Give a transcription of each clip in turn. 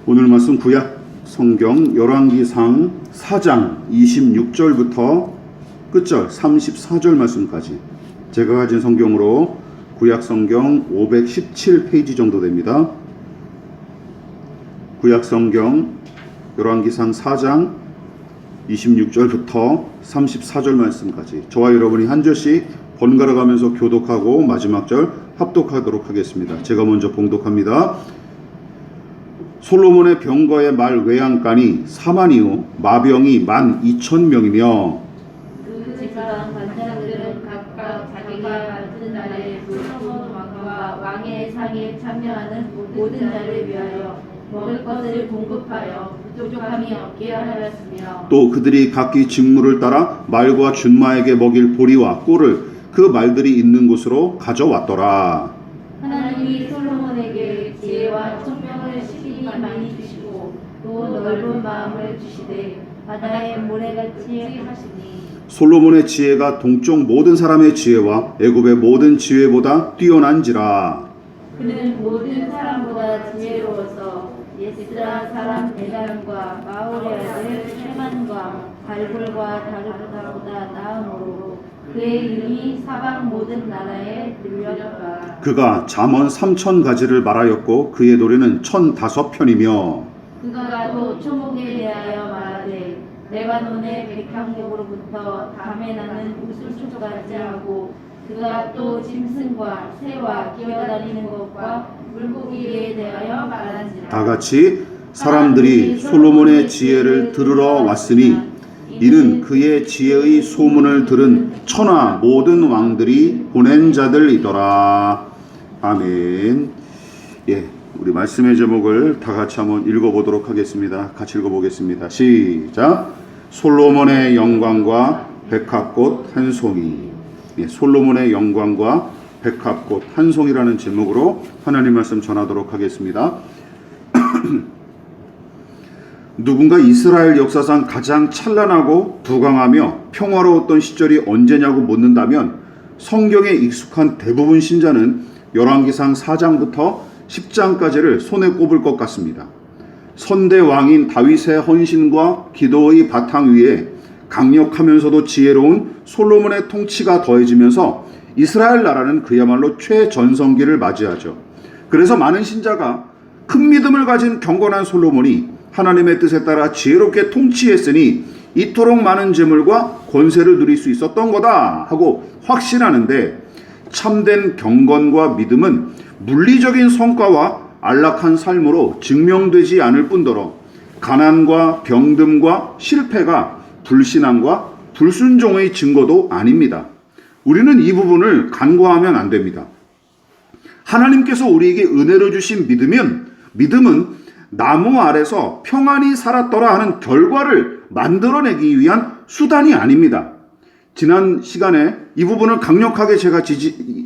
오늘 말씀 구약 성경 열왕기상 4장 26절부터 끝절 34절 말씀까지 제가 가진 성경으로 구약 성경 517페이지 정도 됩니다. 구약 성경 열왕기상 4장 26절부터 34절 말씀까지 저와 여러분이 한 절씩 번갈아 가면서 교독하고 마지막 절 합독하도록 하겠습니다. 제가 먼저 봉독합니다. 솔로몬의 병거의 말 외양간이 4만이요 마병이 12,000명이며 그 지방 관장들은 각각 자기가 같은 날에 솔로몬 왕과 왕의 상에 참여하는 모든 자를 위하여 먹을 것을 공급하여 부족함이 없게 하였으며 또 그들이 각기 직무를 따라 말과 준마에게 먹일 보리와 꿀을 그 말들이 있는 곳으로 가져왔더라. 하나님이 솔로몬에게 지혜와 총명을 시기히 많이 주시고 또 넓은 마음을 주시되 바다의 모래같이 하시니 솔로몬의 지혜가 동쪽 모든 사람의 지혜와 애굽의 모든 지혜보다 뛰어난지라. 그는 모든 사람보다 지혜로워서 예스라 사람 대단과 마올의 아들 헤만과 발굴과 다르다보다 나음으로 그의 이름이 사방 모든 나라에 들렸다. 그가 잠언 3,000가지를 말하였고 그의 노래는 1,005편이며 그가 또 초목에 대하여 말하되 레바논의 백향목으로부터 담에 나는 우슬초까지 하고 그가 또 짐승과 새와 기어다니는 것과 물고기에 대하여 말한지라. 다같이 사람들이 솔로몬의 지혜를 들으러 왔으니 이는 그의 지혜의 소문을 들은 천하 모든 왕들이 보낸 자들이더라. 아멘. 예, 우리 말씀의 제목을 다 같이 한번 읽어보도록 하겠습니다. 같이 읽어보겠습니다. 시작. 솔로몬의 영광과 백합꽃 한 송이. 예, 솔로몬의 영광과 백합꽃 한 송이라는 제목으로 하나님 말씀 전하도록 하겠습니다. 누군가 이스라엘 역사상 가장 찬란하고 부강하며 평화로웠던 시절이 언제냐고 묻는다면 성경에 익숙한 대부분 신자는 열왕기상 4장부터 10장까지를 손에 꼽을 것 같습니다. 선대 왕인 다윗의 헌신과 기도의 바탕 위에 강력하면서도 지혜로운 솔로몬의 통치가 더해지면서 이스라엘 나라는 그야말로 최전성기를 맞이하죠. 그래서 많은 신자가 큰 믿음을 가진 경건한 솔로몬이 하나님의 뜻에 따라 지혜롭게 통치했으니 이토록 많은 재물과 권세를 누릴 수 있었던 거다 하고 확신하는데, 참된 경건과 믿음은 물리적인 성과와 안락한 삶으로 증명되지 않을 뿐더러 가난과 병듦과 실패가 불신앙과 불순종의 증거도 아닙니다. 우리는 이 부분을 간과하면 안 됩니다. 하나님께서 우리에게 은혜로 주신 믿음은 나무 아래서 평안히 살았더라 하는 결과를 만들어내기 위한 수단이 아닙니다. 지난 시간에 이 부분을 강력하게 제가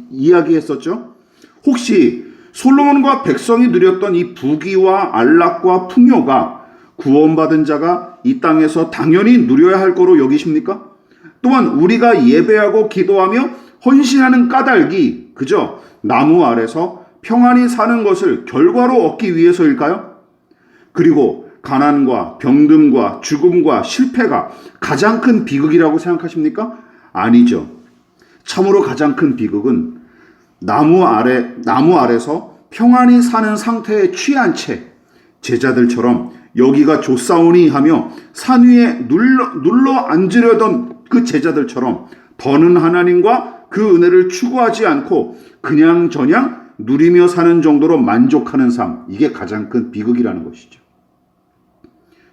이야기했었죠. 혹시 솔로몬과 백성이 누렸던 이 부귀와 안락과 풍요가 구원받은 자가 이 땅에서 당연히 누려야 할 거로 여기십니까? 또한 우리가 예배하고 기도하며 헌신하는 까닭이 그저 나무 아래서 평안히 사는 것을 결과로 얻기 위해서일까요? 그리고 가난과 병듦과 죽음과 실패가 가장 큰 비극이라고 생각하십니까? 아니죠. 참으로 가장 큰 비극은 나무 아래서 평안히 사는 상태에 취한 채 제자들처럼 여기가 좋사오니 하며 산 위에 눌러 앉으려던 그 제자들처럼 더는 하나님과 그 은혜를 추구하지 않고 그냥저냥 누리며 사는 정도로 만족하는 삶, 이게 가장 큰 비극이라는 것이죠.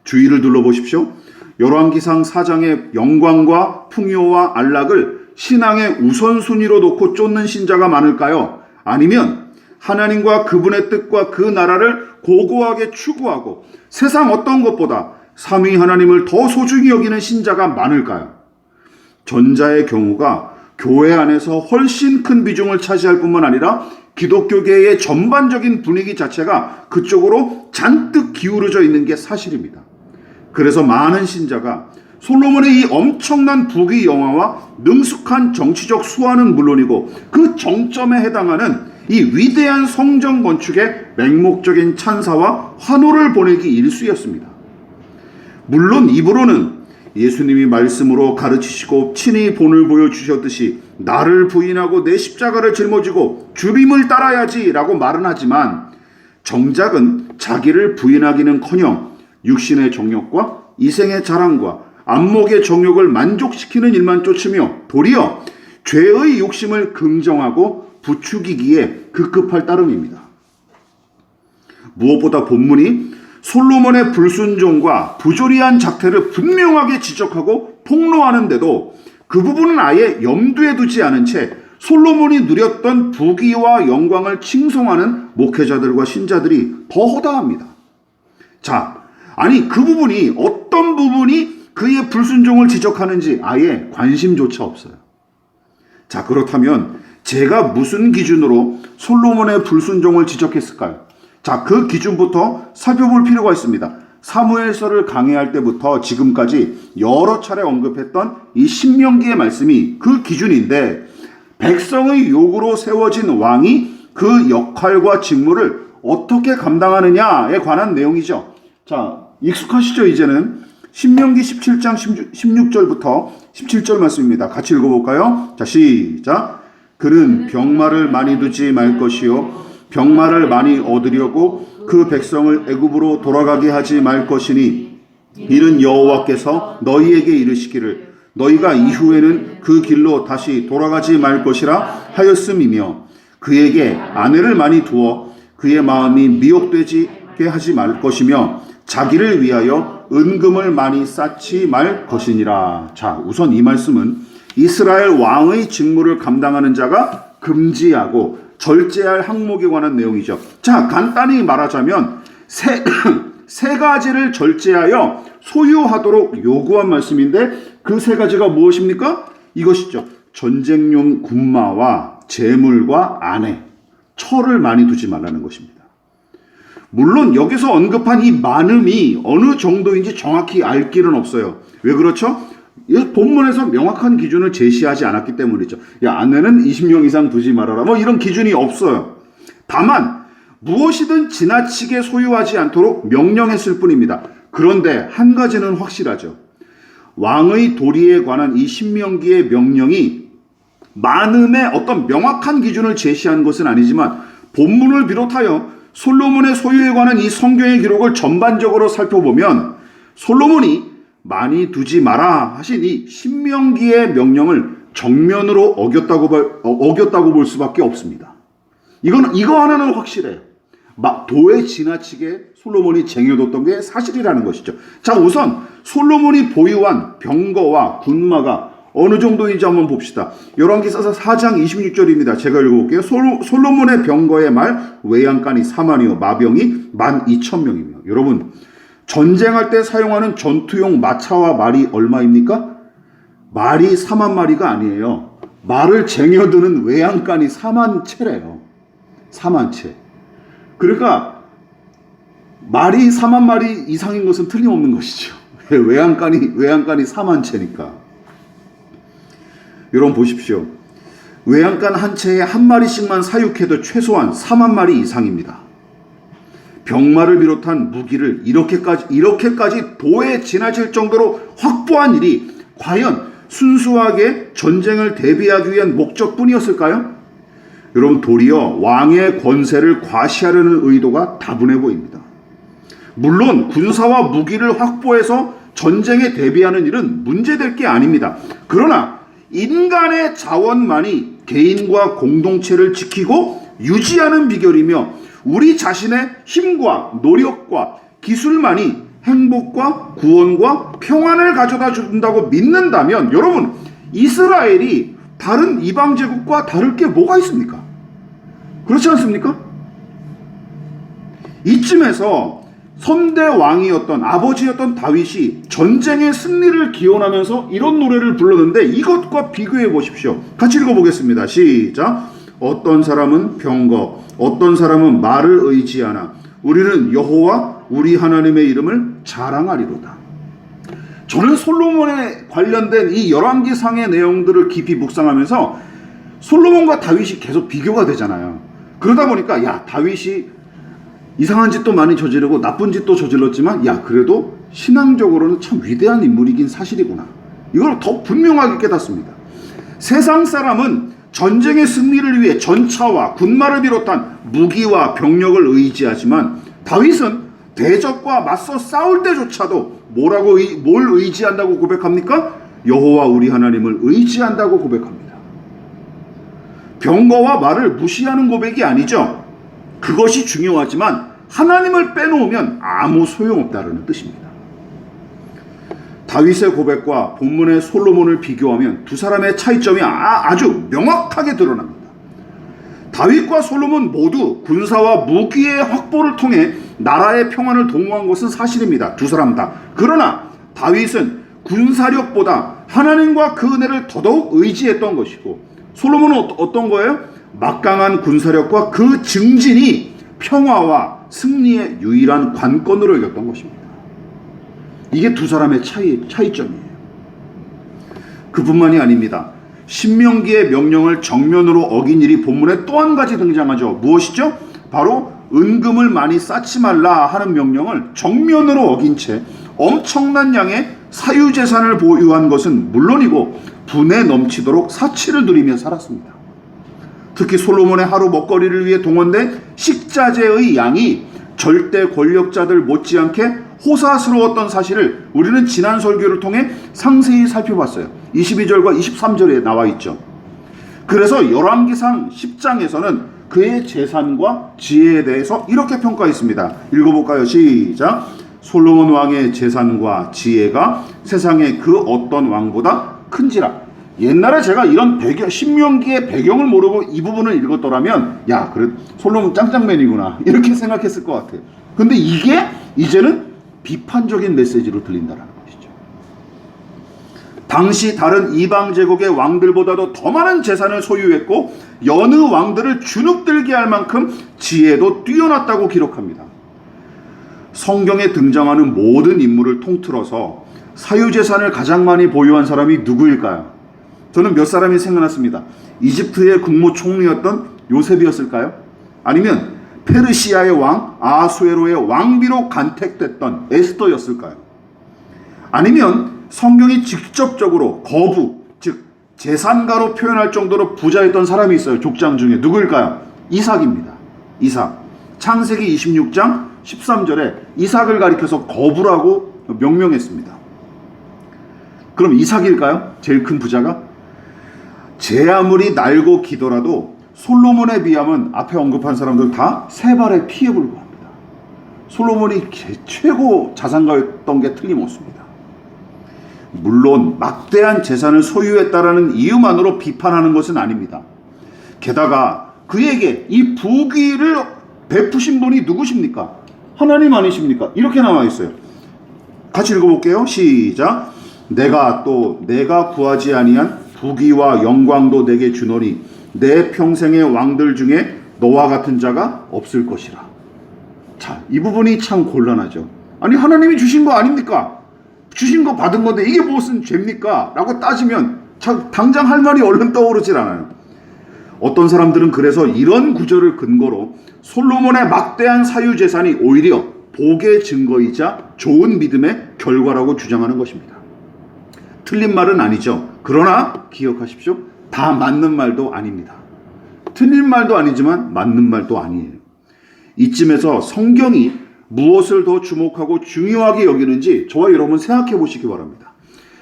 주위를 둘러보십시오. 열왕기상 4장의 영광과 풍요와 안락을 신앙의 우선순위로 놓고 쫓는 신자가 많을까요? 아니면 하나님과 그분의 뜻과 그 나라를 고고하게 추구하고 세상 어떤 것보다 삼위 하나님을 더 소중히 여기는 신자가 많을까요? 전자의 경우가 교회 안에서 훨씬 큰 비중을 차지할 뿐만 아니라 기독교계의 전반적인 분위기 자체가 그쪽으로 잔뜩 기울어져 있는 게 사실입니다. 그래서 많은 신자가 솔로몬의 이 엄청난 부귀 영화와 능숙한 정치적 수완은 물론이고 그 정점에 해당하는 이 위대한 성전 건축에 맹목적인 찬사와 환호를 보내기 일쑤였습니다. 물론 입으로는 예수님이 말씀으로 가르치시고 친히 본을 보여주셨듯이 나를 부인하고 내 십자가를 짊어지고 주님을 따라야지 라고 말은 하지만 정작은 자기를 부인하기는커녕 육신의 정욕과 이생의 자랑과 안목의 정욕을 만족시키는 일만 쫓으며 도리어 죄의 욕심을 긍정하고 부추기기에 급급할 따름입니다. 무엇보다 본문이 솔로몬의 불순종과 부조리한 작태를 분명하게 지적하고 폭로하는데도 그 부분은 아예 염두에 두지 않은 채 솔로몬이 누렸던 부귀와 영광을 칭송하는 목회자들과 신자들이 더 허다합니다. 자, 아니 그 부분이 어떤 부분이 그의 불순종을 지적하는지 아예 관심조차 없어요. 자, 그렇다면 제가 무슨 기준으로 솔로몬의 불순종을 지적했을까요? 자, 그 기준부터 살펴볼 필요가 있습니다. 사무엘서를 강해할 때부터 지금까지 여러 차례 언급했던 이 신명기의 말씀이 그 기준인데 백성의 요구로 세워진 왕이 그 역할과 직무를 어떻게 감당하느냐에 관한 내용이죠. 자, 익숙하시죠? 이제는 신명기 17장 16절부터 17절 말씀입니다. 같이 읽어볼까요? 자, 시작. 그는 병마를 많이 두지 말 것이요 병마를 많이 얻으려고 그 백성을 애굽으로 돌아가게 하지 말 것이니 이는 여호와께서 너희에게 이르시기를 너희가 이후에는 그 길로 다시 돌아가지 말 것이라 하였음이며 그에게 아내를 많이 두어 그의 마음이 미혹되게 하지 말 것이며 자기를 위하여 은금을 많이 쌓지 말 것이니라. 자, 우선 이 말씀은 이스라엘 왕의 직무를 감당하는 자가 금지하고 절제할 항목에 관한 내용이죠. 자, 간단히 말하자면 세 가지를 절제하여 소유하도록 요구한 말씀인데 그 세 가지가 무엇입니까? 이것이죠. 전쟁용 군마와 재물과 아내, 처를 많이 두지 말라는 것입니다. 물론 여기서 언급한 이 많음이 어느 정도인지 정확히 알 길은 없어요. 왜 그렇죠? 본문에서 명확한 기준을 제시하지 않았기 때문이죠. 야, 아내는 20명 이상 두지 말아라. 뭐 이런 기준이 없어요. 다만 무엇이든 지나치게 소유하지 않도록 명령했을 뿐입니다. 그런데 한 가지는 확실하죠. 왕의 도리에 관한 이 신명기의 명령이 많음의 어떤 명확한 기준을 제시한 것은 아니지만 본문을 비롯하여 솔로몬의 소유에 관한 이 성경의 기록을 전반적으로 살펴보면 솔로몬이 많이 두지 마라 하신 이 신명기의 명령을 정면으로 어겼다고 볼 수밖에 없습니다. 이거 하나는 확실해요. 도에 지나치게 솔로몬이 쟁여뒀던 게 사실이라는 것이죠. 자, 우선 솔로몬이 보유한 병거와 군마가 어느 정도인지 한번 봅시다. 열왕기서 4장 26절입니다. 제가 읽어볼게요. 솔로몬의 병거의 말 외양간이 4만이요 마병이 12,000명이며. 여러분, 전쟁할 때 사용하는 전투용 마차와 말이 얼마입니까? 말이 4만 마리가 아니에요. 말을 쟁여두는 외양간이 4만 채래요. 4만 채. 그러니까 말이 4만 마리 이상인 것은 틀림없는 것이죠. 외양간이 4만 채니까. 여러분 보십시오. 외양간 한 채에 한 마리씩만 사육해도 최소한 4만 마리 이상입니다. 병마를 비롯한 무기를 이렇게까지 도에 지나칠 정도로 확보한 일이 과연 순수하게 전쟁을 대비하기 위한 목적뿐이었을까요? 여러분, 도리어 왕의 권세를 과시하려는 의도가 다분해 보입니다. 물론 군사와 무기를 확보해서 전쟁에 대비하는 일은 문제될 게 아닙니다. 그러나 인간의 자원만이 개인과 공동체를 지키고 유지하는 비결이며 우리 자신의 힘과 노력과 기술만이 행복과 구원과 평안을 가져다 준다고 믿는다면 여러분, 이스라엘이 다른 이방 제국과 다를 게 뭐가 있습니까? 그렇지 않습니까? 이쯤에서 선대 왕이었던 아버지였던 다윗이 전쟁의 승리를 기원하면서 이런 노래를 불렀는데 이것과 비교해 보십시오. 같이 읽어보겠습니다. 시작. 어떤 사람은 병거, 어떤 사람은 말을 의지하나 우리는 여호와 우리 하나님의 이름을 자랑하리로다. 저는 솔로몬에 관련된 이 열왕기상의 내용들을 깊이 묵상하면서 솔로몬과 다윗이 계속 비교가 되잖아요. 그러다 보니까 야, 다윗이 이상한 짓도 많이 저지르고 나쁜 짓도 저질렀지만 야 그래도 신앙적으로는 참 위대한 인물이긴 사실이구나. 이걸 더 분명하게 깨닫습니다. 세상 사람은 전쟁의 승리를 위해 전차와 군마를 비롯한 무기와 병력을 의지하지만 다윗은 대적과 맞서 싸울 때조차도 뭘 의지한다고 고백합니까? 여호와 우리 하나님을 의지한다고 고백합니다. 병거와 말을 무시하는 고백이 아니죠. 그것이 중요하지만 하나님을 빼놓으면 아무 소용없다는 뜻입니다. 다윗의 고백과 본문의 솔로몬을 비교하면 두 사람의 차이점이 아주 명확하게 드러납니다. 다윗과 솔로몬 모두 군사와 무기의 확보를 통해 나라의 평안을 도모한 것은 사실입니다. 두 사람 다. 그러나 다윗은 군사력보다 하나님과 그 은혜를 더더욱 의지했던 것이고 솔로몬은 어떤 거예요? 막강한 군사력과 그 증진이 평화와 승리의 유일한 관건으로 여겼던 것입니다. 이게 두 사람의 차이점이에요. 그뿐만이 아닙니다. 신명기의 명령을 정면으로 어긴 일이 본문에 또 한 가지 등장하죠. 무엇이죠? 바로 은금을 많이 쌓지 말라 하는 명령을 정면으로 어긴 채 엄청난 양의 사유재산을 보유한 것은 물론이고 분에 넘치도록 사치를 누리며 살았습니다. 특히 솔로몬의 하루 먹거리를 위해 동원된 식자재의 양이 절대 권력자들 못지않게 호사스러웠던 사실을 우리는 지난 설교를 통해 상세히 살펴봤어요. 22절과 23절에 나와 있죠. 그래서 열왕기상 10장에서는 그의 재산과 지혜에 대해서 이렇게 평가했습니다. 읽어볼까요? 시작. 솔로몬 왕의 재산과 지혜가 세상의 그 어떤 왕보다 큰지라. 옛날에 제가 이런 신명기의 배경을 모르고 이 부분을 읽었더라면 야 그래 솔로몬 짱짱맨이구나 이렇게 생각했을 것 같아요. 근데 이게 이제는 비판적인 메시지로 들린다는 것이죠. 당시 다른 이방 제국의 왕들보다도 더 많은 재산을 소유했고 여느 왕들을 주눅들게 할 만큼 지혜도 뛰어났다고 기록합니다. 성경에 등장하는 모든 인물을 통틀어서 사유재산을 가장 많이 보유한 사람이 누구일까요? 저는 몇 사람이 생각났습니다. 이집트의 국무총리였던 요셉이었을까요? 아니면 페르시아의 왕 아수에로의 왕비로 간택됐던 에스더였을까요? 아니면 성경이 직접적으로 거부, 즉 재산가로 표현할 정도로 부자였던 사람이 있어요. 족장 중에 누구일까요? 이삭입니다. 이삭. 창세기 26장 13절에 이삭을 가리켜서 거부라고 명명했습니다. 그럼 이삭일까요? 제일 큰 부자가? 제 아무리 날고 기더라도 솔로몬에 비하면 앞에 언급한 사람들 다 세 발의 피에 불과합니다. 솔로몬이 최고 자산가였던 게 틀림없습니다. 물론 막대한 재산을 소유했다라는 이유만으로 비판하는 것은 아닙니다. 게다가 그에게 이 부귀를 베푸신 분이 누구십니까? 하나님 아니십니까? 이렇게 나와 있어요. 같이 읽어볼게요. 시작. 내가 구하지 아니한 부귀와 영광도 내게 주노니 내 평생의 왕들 중에 너와 같은 자가 없을 것이라. 자, 이 부분이 참 곤란하죠. 아니 하나님이 주신 거 아닙니까? 주신 거 받은 건데 이게 무슨 죄입니까? 라고 따지면 당장 할 말이 얼른 떠오르질 않아요. 어떤 사람들은 그래서 이런 구절을 근거로 솔로몬의 막대한 사유재산이 오히려 복의 증거이자 좋은 믿음의 결과라고 주장하는 것입니다. 틀린 말은 아니죠. 그러나 기억하십시오. 다 맞는 말도 아닙니다. 틀린 말도 아니지만 맞는 말도 아니에요. 이쯤에서 성경이 무엇을 더 주목하고 중요하게 여기는지 저와 여러분 생각해 보시기 바랍니다.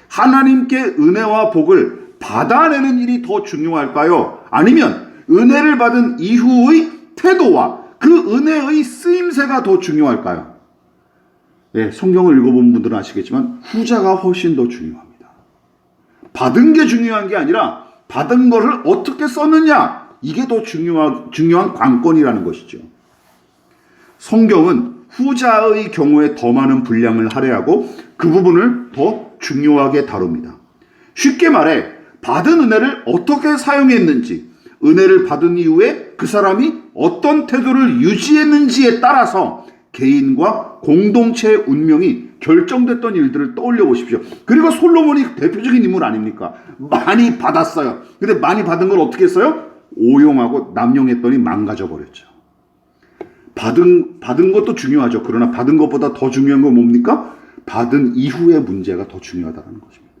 하나님께 은혜와 복을 받아내는 일이 더 중요할까요? 아니면 은혜를 받은 이후의 태도와 그 은혜의 쓰임새가 더 중요할까요? 네, 성경을 읽어본 분들은 아시겠지만 후자가 훨씬 더 중요합니다. 받은 게 중요한 게 아니라 받은 것을 어떻게 썼느냐, 이게 더 중요한 관건이라는 것이죠. 성경은 후자의 경우에 더 많은 분량을 할애하고 그 부분을 더 중요하게 다룹니다. 쉽게 말해 받은 은혜를 어떻게 사용했는지, 은혜를 받은 이후에 그 사람이 어떤 태도를 유지했는지에 따라서 개인과 공동체의 운명이 결정됐던 일들을 떠올려 보십시오. 그리고 솔로몬이 대표적인 인물 아닙니까? 많이 받았어요. 근데 많이 받은 걸 어떻게 했어요? 오용하고 남용했더니 망가져 버렸죠. 받은 것도 중요하죠. 그러나 받은 것보다 더 중요한 건 뭡니까? 받은 이후의 문제가 더 중요하다는 것입니다.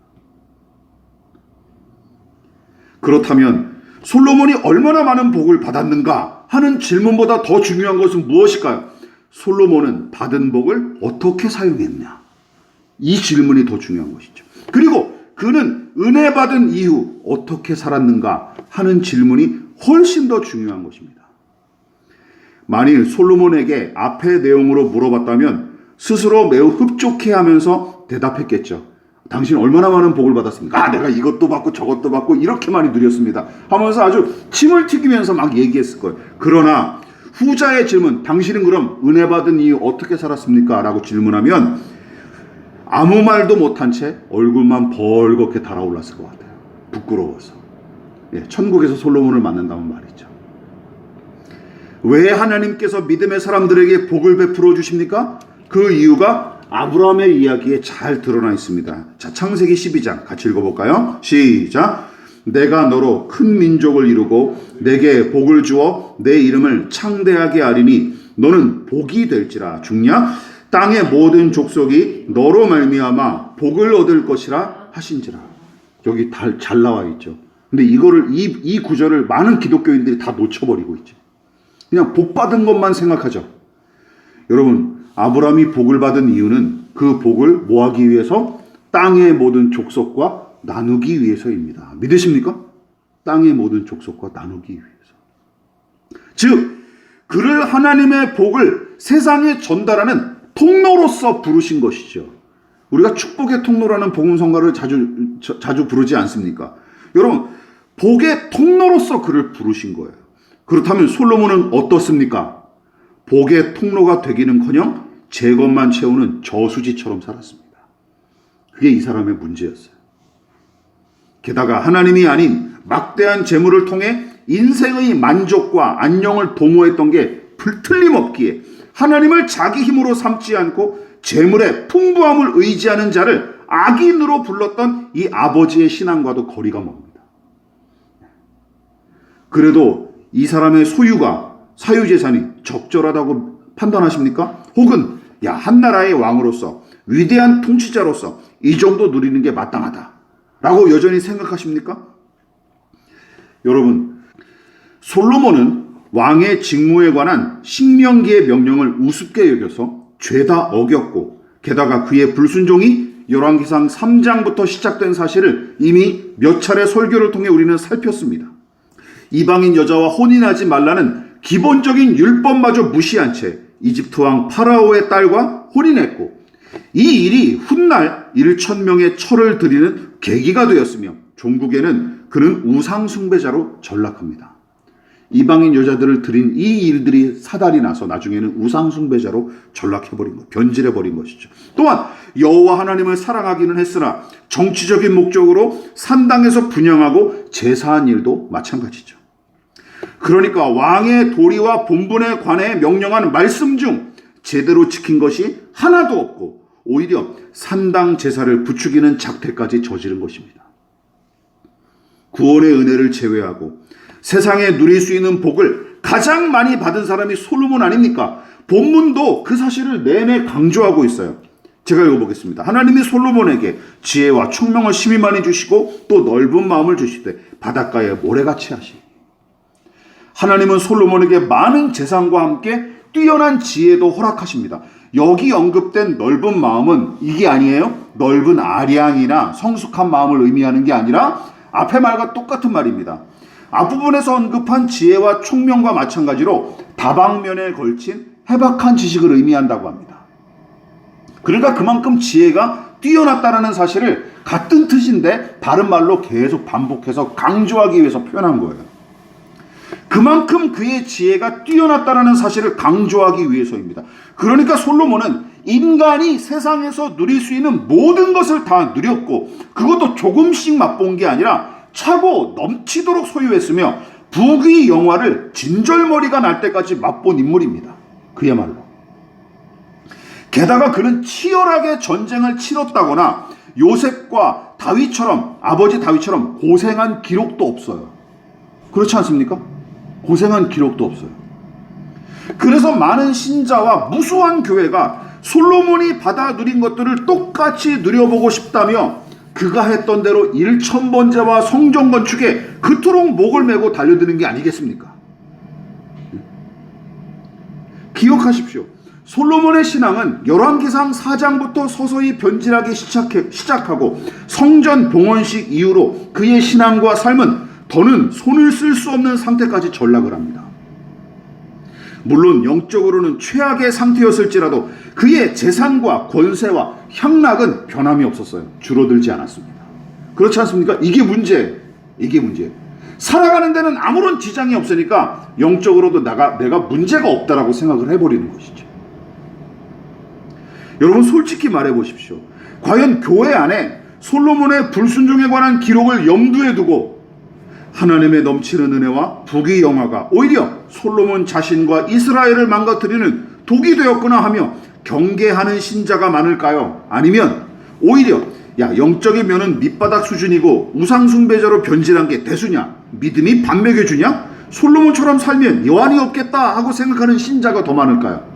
그렇다면 솔로몬이 얼마나 많은 복을 받았는가 하는 질문보다 더 중요한 것은 무엇일까요? 솔로몬은 받은 복을 어떻게 사용했냐? 이 질문이 더 중요한 것이죠. 그리고 그는 은혜 받은 이후 어떻게 살았는가 하는 질문이 훨씬 더 중요한 것입니다. 만일 솔로몬에게 앞의 내용으로 물어봤다면 스스로 매우 흡족해하면서 대답했겠죠. 당신 얼마나 많은 복을 받았습니까? 내가 이것도 받고 저것도 받고 이렇게 많이 누렸습니다 하면서 아주 침을 튀기면서 막 얘기했을 거예요. 그러나 후자의 질문, 당신은 그럼 은혜 받은 이후 어떻게 살았습니까? 라고 질문하면 아무 말도 못한 채 얼굴만 벌겋게 달아올랐을 것 같아요. 부끄러워서. 천국에서 솔로몬을 만난다면 말이죠. 왜 하나님께서 믿음의 사람들에게 복을 베풀어 주십니까? 그 이유가 아브라함의 이야기에 잘 드러나 있습니다. 자, 창세기 12장 같이 읽어볼까요? 시작. 내가 너로 큰 민족을 이루고 내게 복을 주어 내 이름을 창대하게 하리니 너는 복이 될지라. 죽냐? 땅의 모든 족속이 너로 말미암아 복을 얻을 것이라 하신지라. 여기 잘 나와 있죠. 근데 이 구절을 많은 기독교인들이 다 놓쳐버리고 있죠. 그냥 복 받은 것만 생각하죠. 여러분, 아브라함이 복을 받은 이유는 그 복을 뭐 하기 위해서? 땅의 모든 족속과 나누기 위해서입니다. 믿으십니까? 땅의 모든 족속과 나누기 위해서. 즉, 그를 하나님의 복을 세상에 전달하는 통로로서 부르신 것이죠. 우리가 축복의 통로라는 복음성가를 자주 부르지 않습니까? 여러분, 복의 통로로서 그를 부르신 거예요. 그렇다면 솔로몬은 어떻습니까? 복의 통로가 되기는커녕 제 것만 채우는 저수지처럼 살았습니다. 그게 이 사람의 문제였어요. 게다가 하나님이 아닌 막대한 재물을 통해 인생의 만족과 안녕을 도모했던 게 틀림없기에 하나님을 자기 힘으로 삼지 않고 재물의 풍부함을 의지하는 자를 악인으로 불렀던 이 아버지의 신앙과도 거리가 멉니다. 그래도 이 사람의 소유가 사유재산이 적절하다고 판단하십니까? 혹은 한 나라의 왕으로서 위대한 통치자로서 이 정도 누리는 게 마땅하다라고 여전히 생각하십니까? 여러분, 솔로몬은 왕의 직무에 관한 신명기의 명령을 우습게 여겨서 죄다 어겼고 게다가 그의 불순종이 열왕기상 3장부터 시작된 사실을 이미 몇 차례 설교를 통해 우리는 살폈습니다. 이방인 여자와 혼인하지 말라는 기본적인 율법마저 무시한 채 이집트 왕 파라오의 딸과 혼인했고 이 일이 훗날 1,000명의 철을 드리는 계기가 되었으며 종국에는 그는 우상 숭배자로 전락합니다. 이방인 여자들을 드린 이 일들이 사달이 나서 나중에는 우상 숭배자로 전락해버린 것, 변질해버린 것이죠. 또한 여호와 하나님을 사랑하기는 했으나 정치적인 목적으로 산당에서 분향하고 제사한 일도 마찬가지죠. 그러니까 왕의 도리와 본분에 관해 명령한 말씀 중 제대로 지킨 것이 하나도 없고 오히려 산당 제사를 부추기는 작태까지 저지른 것입니다. 구원의 은혜를 제외하고 세상에 누릴 수 있는 복을 가장 많이 받은 사람이 솔로몬 아닙니까? 본문도 그 사실을 내내 강조하고 있어요. 제가 읽어보겠습니다. 하나님이 솔로몬에게 지혜와 총명을 심히 많이 주시고 또 넓은 마음을 주시되 바닷가에 모래같이 하시니. 하나님은 솔로몬에게 많은 재산과 함께 뛰어난 지혜도 허락하십니다. 여기 언급된 넓은 마음은 이게 아니에요. 넓은 아량이나 성숙한 마음을 의미하는 게 아니라 앞의 말과 똑같은 말입니다. 앞부분에서 언급한 지혜와 총명과 마찬가지로 다방면에 걸친 해박한 지식을 의미한다고 합니다. 그러니까 그만큼 지혜가 뛰어났다는 사실을 같은 뜻인데 다른 말로 계속 반복해서 강조하기 위해서 표현한 거예요. 그만큼 그의 지혜가 뛰어났다는 사실을 강조하기 위해서입니다. 그러니까 솔로몬은 인간이 세상에서 누릴 수 있는 모든 것을 다 누렸고 그것도 조금씩 맛본 게 아니라 차고 넘치도록 소유했으며 부귀 영화를 진절머리가 날 때까지 맛본 인물입니다. 그야말로. 게다가 그는 치열하게 전쟁을 치렀다거나 요셉과 다윗처럼 아버지 다윗처럼 고생한 기록도 없어요. 그렇지 않습니까? 고생한 기록도 없어요. 그래서 많은 신자와 무수한 교회가 솔로몬이 받아 누린 것들을 똑같이 누려보고 싶다며 그가 했던 대로 일천번제와 성전 건축에 그토록 목을 메고 달려드는 게 아니겠습니까? 기억하십시오. 솔로몬의 신앙은 열왕기상 4장부터 서서히 변질하기 시작하고 성전 봉헌식 이후로 그의 신앙과 삶은 더는 손을 쓸 수 없는 상태까지 전락을 합니다. 물론 영적으로는 최악의 상태였을지라도 그의 재산과 권세와 향락은 변함이 없었어요. 줄어들지 않았습니다. 그렇지 않습니까? 이게 문제예요. 살아가는 데는 아무런 지장이 없으니까 영적으로도 내가 문제가 없다라고 생각을 해버리는 것이죠. 여러분 솔직히 말해 보십시오. 과연 교회 안에 솔로몬의 불순종에 관한 기록을 염두에 두고 하나님의 넘치는 은혜와 북의 영화가 오히려 솔로몬 자신과 이스라엘을 망가뜨리는 독이 되었구나 하며 경계하는 신자가 많을까요? 아니면 오히려 영적인 면은 밑바닥 수준이고 우상숭배자로 변질한 게 대수냐? 믿음이 밥 먹여주냐? 솔로몬처럼 살면 여한이 없겠다 하고 생각하는 신자가 더 많을까요?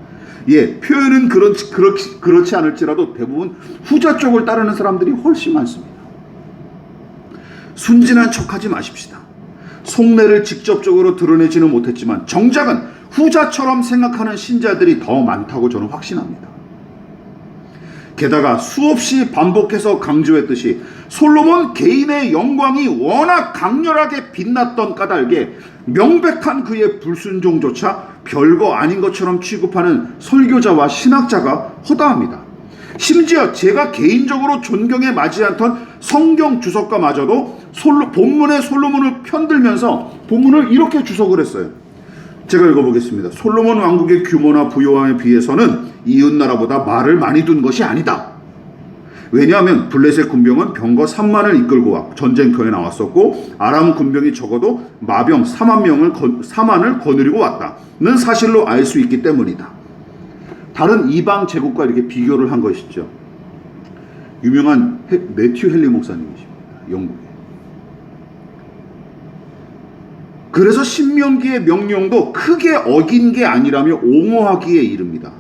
표현은 그렇지 않을지라도 대부분 후자 쪽을 따르는 사람들이 훨씬 많습니다. 순진한 척하지 마십시다. 속내를 직접적으로 드러내지는 못했지만 정작은 후자처럼 생각하는 신자들이 더 많다고 저는 확신합니다. 게다가 수없이 반복해서 강조했듯이 솔로몬 개인의 영광이 워낙 강렬하게 빛났던 까닭에 명백한 그의 불순종조차 별거 아닌 것처럼 취급하는 설교자와 신학자가 허다합니다. 심지어 제가 개인적으로 존경에 맞지 않던 성경 주석가마저도 본문의 솔로몬을 편들면서 본문을 이렇게 주석을 했어요. 제가 읽어보겠습니다. 솔로몬 왕국의 규모나 부요함에 비해서는 이웃나라보다 말을 많이 둔 것이 아니다. 왜냐하면 블레셋 군병은 병거 3만을 이끌고 전쟁터에 나왔었고 아람 군병이 적어도 마병 4만을 거느리고 왔다는 사실로 알 수 있기 때문이다. 다른 이방 제국과 이렇게 비교를 한 것이죠. 유명한 매튜 헨리 목사님이십니다. 영국에. 그래서 신명기의 명령도 크게 어긴 게 아니라며 옹호하기에 이릅니다.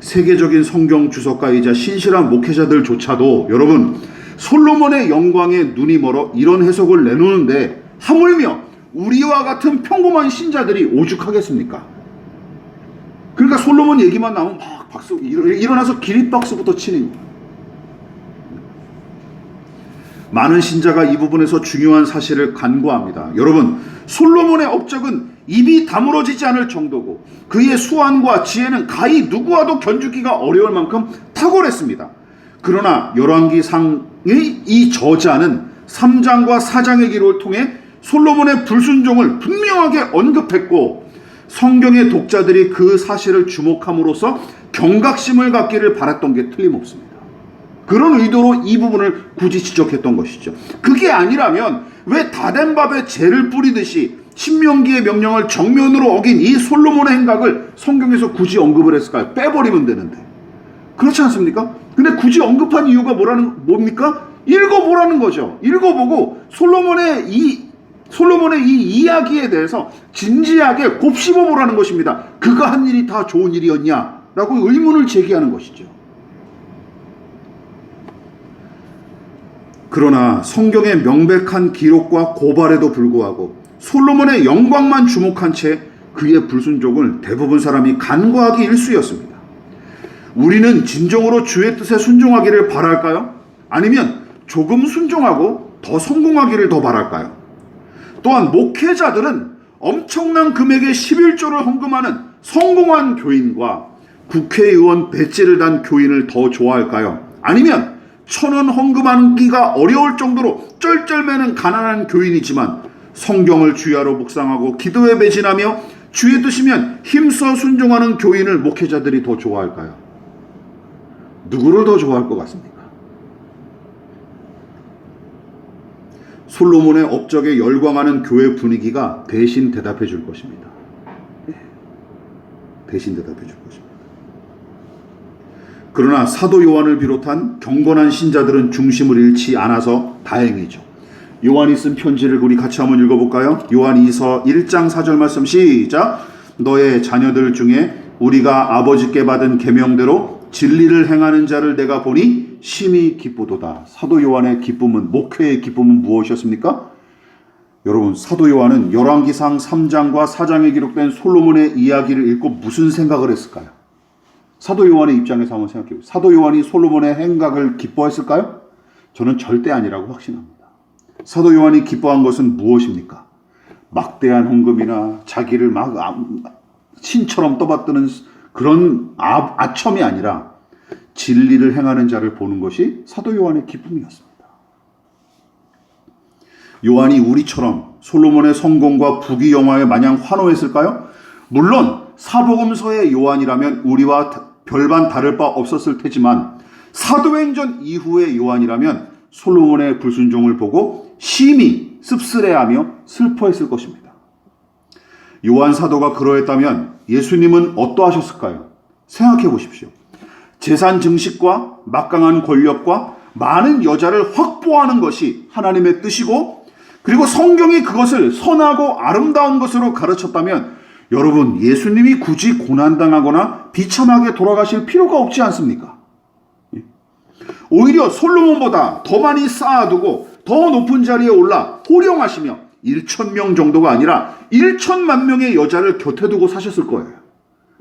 세계적인 성경 주석가이자 신실한 목회자들조차도 여러분 솔로몬의 영광에 눈이 멀어 이런 해석을 내놓는데 하물며 우리와 같은 평범한 신자들이 오죽하겠습니까? 그러니까 솔로몬 얘기만 나오면 막 박수 일어나서 기립박수부터 치는 거예요. 많은 신자가 이 부분에서 중요한 사실을 간과합니다. 여러분 솔로몬의 업적은 입이 다물어지지 않을 정도고 그의 수완과 지혜는 가히 누구와도 견주기가 어려울 만큼 탁월했습니다. 그러나 열왕기상의 이 저자는 3장과 4장의 기록을 통해 솔로몬의 불순종을 분명하게 언급했고 성경의 독자들이 그 사실을 주목함으로써 경각심을 갖기를 바랐던 게 틀림없습니다. 그런 의도로 이 부분을 굳이 지적했던 것이죠. 그게 아니라면 왜 다된 밥에 재를 뿌리듯이 신명기의 명령을 정면으로 어긴 이 솔로몬의 행각을 성경에서 굳이 언급을 했을까요? 빼버리면 되는데. 그렇지 않습니까? 근데 굳이 언급한 이유가 뭡니까? 읽어보라는 거죠. 읽어보고 솔로몬의 이 이야기에 대해서 진지하게 곱씹어보라는 것입니다. 그가 한 일이 다 좋은 일이었냐? 라고 의문을 제기하는 것이죠. 그러나 성경의 명백한 기록과 고발에도 불구하고 솔로몬의 영광만 주목한 채 그의 불순종을 대부분 사람이 간과하기 일쑤였습니다. 우리는 진정으로 주의 뜻에 순종하기를 바랄까요? 아니면 조금 순종하고 더 성공하기를 더 바랄까요? 또한 목회자들은 엄청난 금액의 11조를 헌금하는 성공한 교인과 국회의원 배지를 단 교인을 더 좋아할까요? 아니면 1,000원 헌금하기가 어려울 정도로 쩔쩔매는 가난한 교인이지만 성경을 주야로 묵상하고 기도에 매진하며 주의 뜻이면 힘써 순종하는 교인을 목회자들이 더 좋아할까요? 누구를 더 좋아할 것 같습니까? 솔로몬의 업적에 열광하는 교회 분위기가 대신 대답해 줄 것입니다. 대신 대답해 줄 것입니다. 그러나 사도 요한을 비롯한 경건한 신자들은 중심을 잃지 않아서 다행이죠. 요한이 쓴 편지를 우리 같이 한번 읽어볼까요? 요한 2서 1장 4절 말씀 시작. 너의 자녀들 중에 우리가 아버지께 받은 계명대로 진리를 행하는 자를 내가 보니 심히 기쁘도다. 사도 요한의 기쁨은, 목회의 기쁨은 무엇이었습니까? 여러분, 사도 요한은 열왕기상 3장과 4장에 기록된 솔로몬의 이야기를 읽고 무슨 생각을 했을까요? 사도 요한의 입장에서 한번 생각해 보세요. 사도 요한이 솔로몬의 행각을 기뻐했을까요? 저는 절대 아니라고 확신합니다. 사도 요한이 기뻐한 것은 무엇입니까? 막대한 헌금이나 자기를 막 신처럼 떠받드는 그런 아첨이 아니라 진리를 행하는 자를 보는 것이 사도 요한의 기쁨이었습니다. 요한이 우리처럼 솔로몬의 성공과 부귀영화에 마냥 환호했을까요? 물론 사복음서의 요한이라면 우리와 별반 다를 바 없었을 테지만 사도행전 이후의 요한이라면 솔로몬의 불순종을 보고 심히 씁쓸해하며 슬퍼했을 것입니다. 요한 사도가 그러했다면 예수님은 어떠하셨을까요? 생각해 보십시오. 재산 증식과 막강한 권력과 많은 여자를 확보하는 것이 하나님의 뜻이고, 그리고 성경이 그것을 선하고 아름다운 것으로 가르쳤다면 여러분, 예수님이 굳이 고난당하거나 비참하게 돌아가실 필요가 없지 않습니까? 오히려 솔로몬보다 더 많이 쌓아두고 더 높은 자리에 올라 호령하시며 1,000명 정도가 아니라 1,000만 명의 여자를 곁에 두고 사셨을 거예요.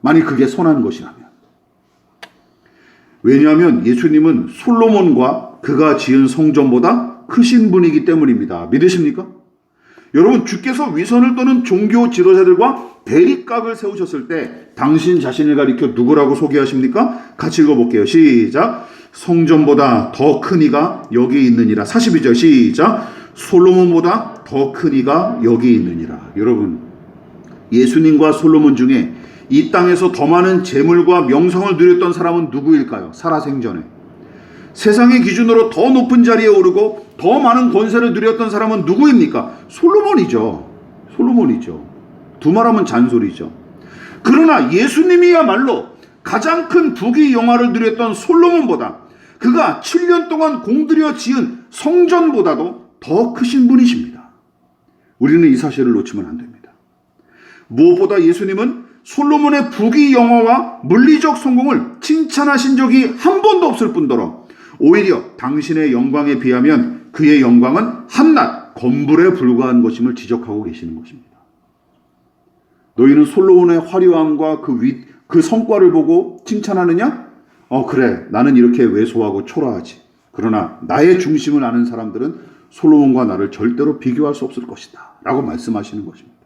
만약 그게 선한 것이라면. 왜냐하면 예수님은 솔로몬과 그가 지은 성전보다 크신 분이기 때문입니다. 믿으십니까? 여러분, 주께서 위선을 떠는 종교 지도자들과 대립각을 세우셨을 때 당신 자신을 가리켜 누구라고 소개하십니까? 같이 읽어볼게요. 시작. 성전보다 더 큰 이가 여기 있느니라. 42절 시작. 솔로몬보다 더 큰 이가 여기 있느니라. 여러분, 예수님과 솔로몬 중에 이 땅에서 더 많은 재물과 명성을 누렸던 사람은 누구일까요? 살아생전에. 세상의 기준으로 더 높은 자리에 오르고 더 많은 권세를 누렸던 사람은 누구입니까? 솔로몬이죠. 솔로몬이죠. 두말하면 잔소리죠. 그러나 예수님이야말로 가장 큰 부귀 영화를 누렸던 솔로몬보다, 그가 7년 동안 공들여 지은 성전보다도 더 크신 분이십니다. 우리는 이 사실을 놓치면 안 됩니다. 무엇보다 예수님은 솔로몬의 부귀 영화와 물리적 성공을 칭찬하신 적이 한 번도 없을 뿐더러 오히려 당신의 영광에 비하면 그의 영광은 한낱 검불에 불과한 것임을 지적하고 계시는 것입니다. 너희는 솔로몬의 화려함과 그 성과를 보고 칭찬하느냐? 그래, 나는 이렇게 왜소하고 초라하지. 그러나 나의 중심을 아는 사람들은 솔로몬과 나를 절대로 비교할 수 없을 것이다 라고 말씀하시는 것입니다.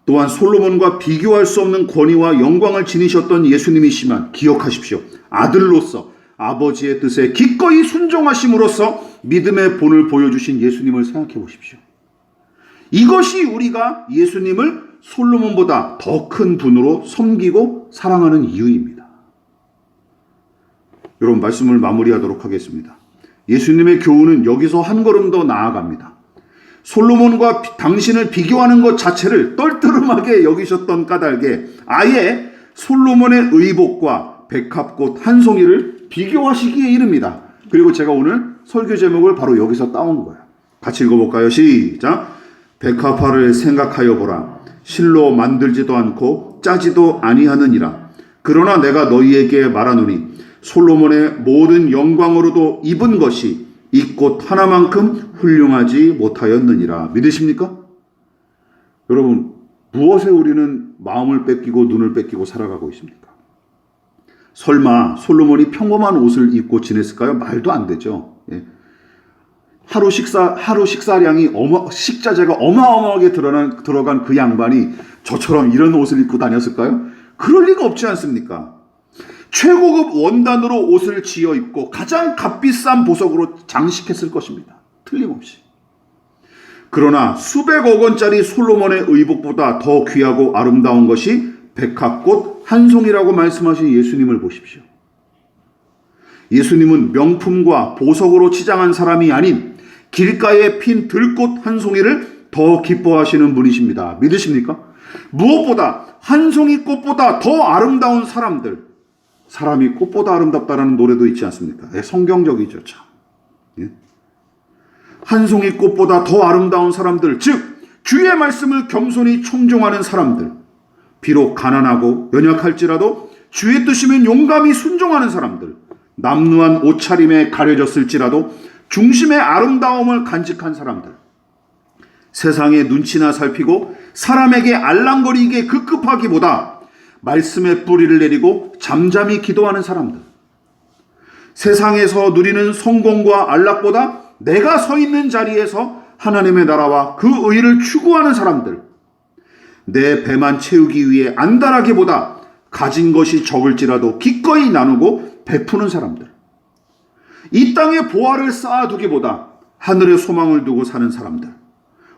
또한 솔로몬과 비교할 수 없는 권위와 영광을 지니셨던 예수님이시만 기억하십시오. 아들로서 아버지의 뜻에 기꺼이 순종하심으로써 믿음의 본을 보여주신 예수님을 생각해 보십시오. 이것이 우리가 예수님을 솔로몬보다 더 큰 분으로 섬기고 사랑하는 이유입니다. 여러분, 말씀을 마무리하도록 하겠습니다. 예수님의 교훈은 여기서 한 걸음 더 나아갑니다. 솔로몬과 당신을 비교하는 것 자체를 떨떠름하게 여기셨던 까닭에 아예 솔로몬의 의복과 백합꽃 한 송이를 비교하시기에 이릅니다. 그리고 제가 오늘 설교 제목을 바로 여기서 따온 거예요. 같이 읽어볼까요? 시작. 백합화를 생각하여 보라. 실로 만들지도 않고 짜지도 아니하느니라. 그러나 내가 너희에게 말하노니 솔로몬의 모든 영광으로도 입은 것이 이 꽃 하나만큼 훌륭하지 못하였느니라. 믿으십니까? 여러분, 무엇에 우리는 마음을 뺏기고 눈을 뺏기고 살아가고 있습니까? 설마 솔로몬이 평범한 옷을 입고 지냈을까요? 말도 안 되죠. 예. 하루 식사량이 식자재가 어마어마하게 들어간 그 양반이 저처럼 이런 옷을 입고 다녔을까요? 그럴 리가 없지 않습니까? 최고급 원단으로 옷을 지어 입고 가장 값비싼 보석으로 장식했을 것입니다. 틀림없이. 그러나 수백억 원짜리 솔로몬의 의복보다 더 귀하고 아름다운 것이 백합꽃 한 송이라고 말씀하신 예수님을 보십시오. 예수님은 명품과 보석으로 치장한 사람이 아닌 길가에 핀 들꽃 한 송이를 더 기뻐하시는 분이십니다. 믿으십니까? 무엇보다 한 송이 꽃보다 더 아름다운 사람들, 사람이 꽃보다 아름답다라는 노래도 있지 않습니까? 성경적이죠, 참. 한 송이 꽃보다 더 아름다운 사람들, 즉 주의 말씀을 겸손히 청종하는 사람들, 비록 가난하고 연약할지라도 주의 뜻이면 용감히 순종하는 사람들, 남루한 옷차림에 가려졌을지라도 중심의 아름다움을 간직한 사람들, 세상의 눈치나 살피고 사람에게 알랑거리게 급급하기보다 말씀의 뿌리를 내리고 잠잠히 기도하는 사람들, 세상에서 누리는 성공과 안락보다 내가 서 있는 자리에서 하나님의 나라와 그 의를 추구하는 사람들, 내 배만 채우기 위해 안달하기보다 가진 것이 적을지라도 기꺼이 나누고 베푸는 사람들, 이 땅에 보화를 쌓아두기보다 하늘에 소망을 두고 사는 사람들,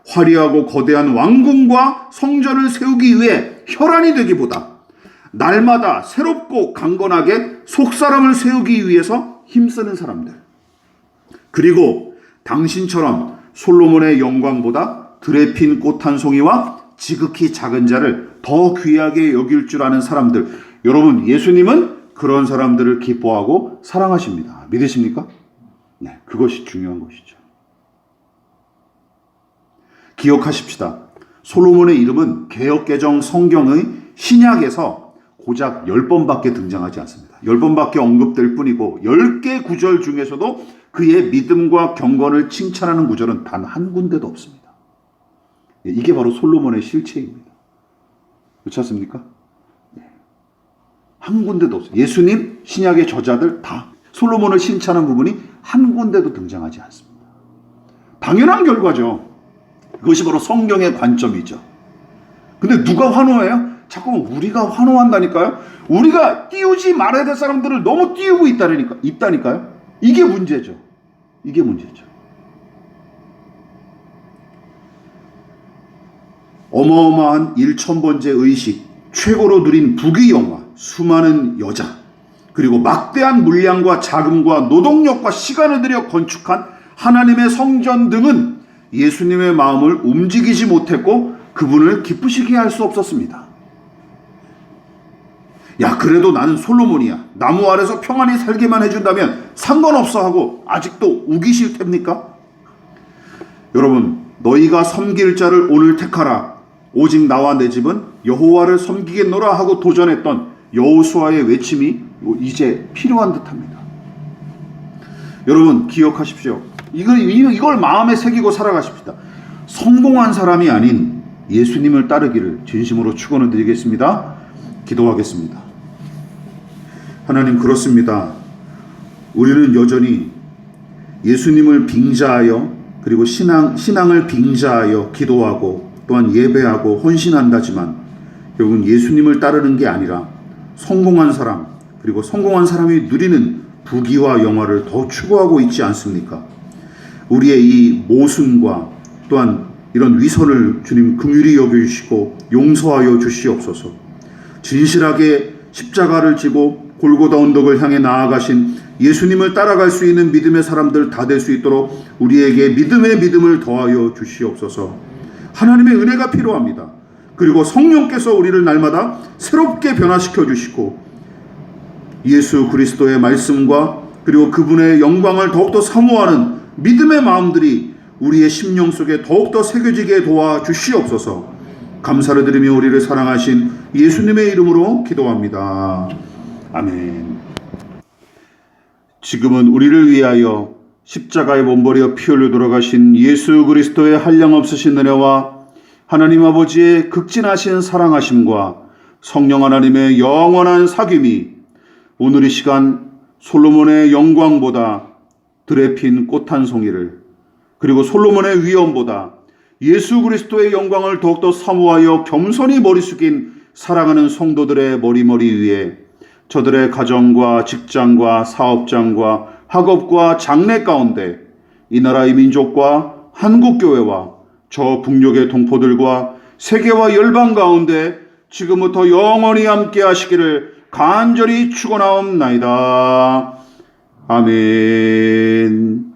화려하고 거대한 왕궁과 성전을 세우기 위해 혈안이 되기보다 날마다 새롭고 강건하게 속사람을 세우기 위해서 힘쓰는 사람들, 그리고 당신처럼 솔로몬의 영광보다 들에 핀 꽃 한 송이와 지극히 작은 자를 더 귀하게 여길 줄 아는 사람들, 여러분, 예수님은 그런 사람들을 기뻐하고 사랑하십니다. 믿으십니까? 네, 그것이 중요한 것이죠. 기억하십시다. 솔로몬의 이름은 개역개정 성경의 신약에서 고작 10번밖에 등장하지 않습니다. 10번밖에 언급될 뿐이고 10개 구절 중에서도 그의 믿음과 경건을 칭찬하는 구절은 단 한 군데도 없습니다. 이게 바로 솔로몬의 실체입니다. 그렇지 않습니까? 한 군데도 없어요. 예수님, 신약의 저자들 다 솔로몬을 칭찬한 부분이 한 군데도 등장하지 않습니다. 당연한 결과죠. 그것이 바로 성경의 관점이죠. 근데 누가 환호해요? 자꾸만 우리가 환호한다니까요. 우리가 띄우지 말아야 될 사람들을 너무 띄우고 있다니까요. 이게 문제죠. 이게 문제죠. 어마어마한 1000번째 의식, 최고로 누린 부귀영화, 수많은 여자, 그리고 막대한 물량과 자금과 노동력과 시간을 들여 건축한 하나님의 성전 등은 예수님의 마음을 움직이지 못했고 그분을 기쁘시게 할 수 없었습니다. 야, 그래도 나는 솔로몬이야. 나무 아래서 평안히 살기만 해준다면 상관없어 하고 아직도 우기실 텐입니까? 여러분, 너희가 섬길 자를 오늘 택하라. 오직 나와 내 집은 여호와를 섬기겠노라 하고 도전했던 여호수아의 외침이 이제 필요한 듯합니다. 여러분, 기억하십시오. 이걸 마음에 새기고 살아가십시다. 성공한 사람이 아닌 예수님을 따르기를 진심으로 축원을 드리겠습니다. 기도하겠습니다. 하나님, 그렇습니다. 우리는 여전히 예수님을 빙자하여 그리고 신앙을 빙자하여 기도하고 또한 예배하고 헌신한다지만 결국은 예수님을 따르는 게 아니라 성공한 사람 그리고 성공한 사람이 누리는 부귀와 영화를 더 추구하고 있지 않습니까? 우리의 이 모순과 또한 이런 위선을 주님 긍휼히 여겨주시고 용서하여 주시옵소서. 진실하게 십자가를 지고 골고다 언덕을 향해 나아가신 예수님을 따라갈 수 있는 믿음의 사람들 다 될 수 있도록 우리에게 믿음의 믿음을 더하여 주시옵소서. 하나님의 은혜가 필요합니다. 그리고 성령께서 우리를 날마다 새롭게 변화시켜 주시고 예수 그리스도의 말씀과 그리고 그분의 영광을 더욱더 사모하는 믿음의 마음들이 우리의 심령 속에 더욱더 새겨지게 도와주시옵소서. 감사를 드리며 우리를 사랑하신 예수님의 이름으로 기도합니다. 아멘. 지금은 우리를 위하여 십자가에 몸버려 피 흘려 돌아가신 예수 그리스도의 한량없으신 은혜와 하나님 아버지의 극진하신 사랑하심과 성령 하나님의 영원한 사귐이 오늘 이 시간 솔로몬의 영광보다 들에 핀 꽃 한 송이를 그리고 솔로몬의 위엄보다 예수 그리스도의 영광을 더욱더 사모하여 겸손히 머리 숙인 사랑하는 성도들의 머리 위에 저들의 가정과 직장과 사업장과 학업과 장래 가운데 이 나라의 민족과 한국교회와 저 북녘의 동포들과 세계와 열방 가운데 지금부터 영원히 함께 하시기를 간절히 축원하옵나이다. 아멘.